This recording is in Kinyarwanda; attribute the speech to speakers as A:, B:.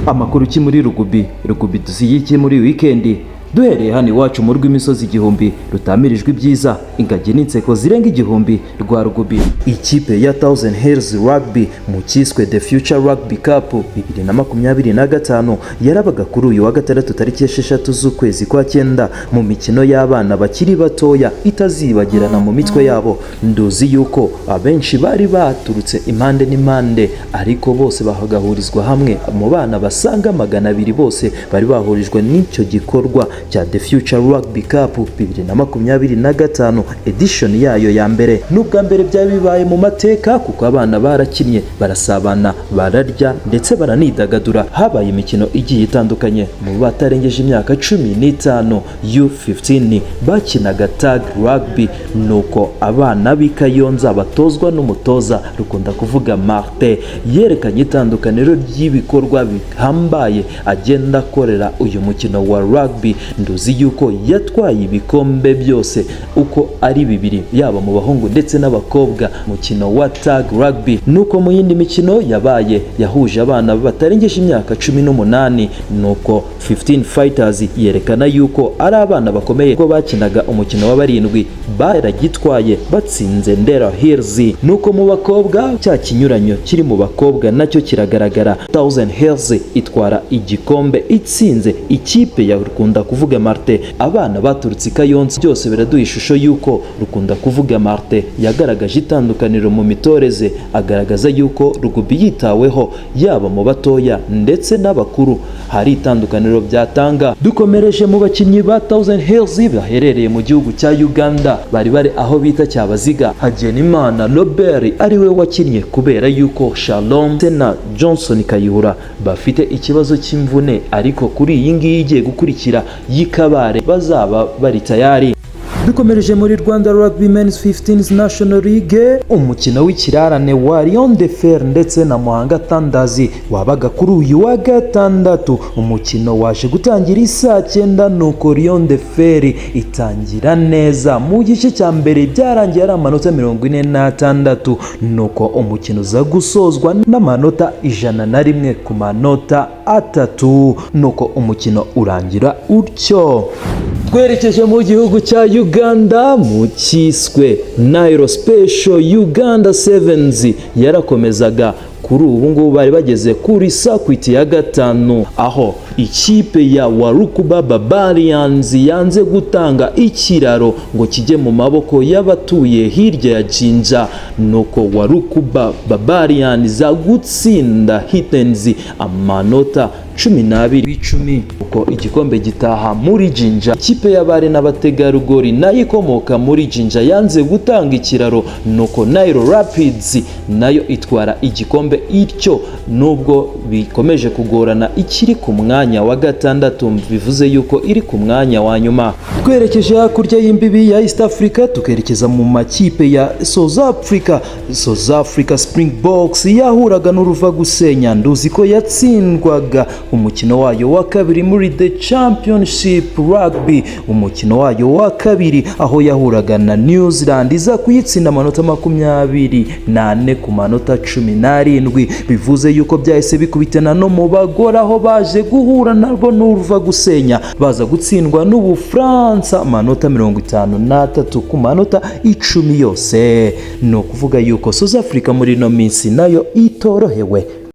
A: Amakuru ki muri Rugubi dusigiye muri weekend. Duhereye hano iwacu mu rw'imisozi igihumbi rutamirijwe ibyiza, ingagi n'inseko zirenga igihumbi rwa Rugubi. Ikipe ya Thousand Hills Rugby mu cyiswe The Future Rugby Cup 2025 yarabaga kuri uyu wa gatandatu tariki 6 z'ukwezi kwa 9 mu mikino y'abana bakiri batoya itazibagirana mu mitwe yabo. Nduzi yuko abenshi bari baturutse impande n'impande, ariko bose bahagahurizwa hamwe mu bana basanga 200 bose bari bahurijwe n'icyo gikorwa cya The Future Rugby Cup 2025 edition yayo ya mbere. N'ubwa mbere byari bibaye mu mateka kuko abana barakinnye, barasabana, bararya ndetse baranidagadura. Habaye imikino igiye itandukanye mu batarengeje imyaka 15 U15 bakinaga tag rugby, nuko abana b'Ikayonza batozwa n'umutoza Rukunda kuvuga Martin yerekanye itandukaniro ry'ibikorwa bihambaye agenda akorera uyu mukino wa rugby. Nduzi yuko yatwaye ibikombe byose uko ari bibiri, yaba mu bahungu ndetse n'abakobwa mukino wa tag rugby. Nuko mu yindi mikino yabaye yahuje abana batarengeje imyaka 18, nuko 15 fighters yerekana yuko ari abana bakomeye ko bakinaga umukino wa barindwi baragitwaye batsinze Ndera Hills. Nuko mu bakobwa cya kinyuranyo kiri mu bakobwa nacyo kiragaragara. Thousand Hills itwara igikombe itsinze ikipe ya Rukunda kuvuga Martin. Abana baturutse Kayonza byose biraduha ishusho yuko Rukunda kuvuga Martin yagaragaje itandukaniro mu mitoreze, agaragaza yuko Rugubi yitaweho yaba mu batoya ndetse n'abakuru, hari itandukaniro byatanga. Dukomereje mu bakinnyi ba Thousand Hills baherereye mu gihugu cya Uganda, bari aho bita Cyabaziga. Hagenimana Robert ariwe wakinnye kubera yuko Shalom na Johnson Kayihura bafite ikibazo cy'imvune, ariko kuri iyi ngiyi igiye gukurikira y'Ikabare bazaba bari tayari. Dukomereje muri Rwanda Rugby Men's 15 National League, umukino w'ikirarane wa Lion de Fer ndetse na Muhanga Thunders wabaga kuri uyu wa gatandatu. Umukino waje gutangira isaa 9, nuko Lion de Fer itangira neza. Mu gice cya mbere byarangiye ari amanota 46, nuko umukino uza gusozwa n'amanota 101 ku manota 3, nuko umukino urangira utyo. Twerekeje mu gihugu cya Uganda mu cyiswe Nairo Special Uganda Sevens yarakomezaga. Kuri ubu ngubu bari bageze kuri circuit ya 5, aho ikipe ya Warukuba Barbarians yanze gutanga ikiraro ngo kijye mu maboko y'abatuye hirya ya Jinja, nuko Warukuba Barbarians za gutsinda Hitens amanota 12-10, uko igikombe gitaha muri Jinja. Ikipe y'abari n'abategarugori nayo ikomoka muri Jinja yanze gutanga ikiraro, nuko Nairo Rapids nayo itwara igikombe. Ityo nubwo bikomeje kugorana, ikiri ku mwanya wa 6 bivuze yuko iri ku mwanya wa nyuma. Twerekeje hakurya y'imbibi ya East Africa tukerekeza mu makipe ya South Africa Springboks yahuraga n'uruva gusenya. Nduzi ko yatsindwaga umukino wayo wa kabiri muri The Championship Rugby, umukino wayo wa kabiri aho yahuraga na New Zealand iza kuyitsinda amanota 24 ku manota 17. Bivuze yuko byahise bikubitana no mu bagore aho baje guhura nabo n'uruva gusenya, baza gutsindwa n'Ubufaransa amanota 53 ku manota 10 yose. No kuvuga yuko South Africa muri no minsi nayo itorohewe.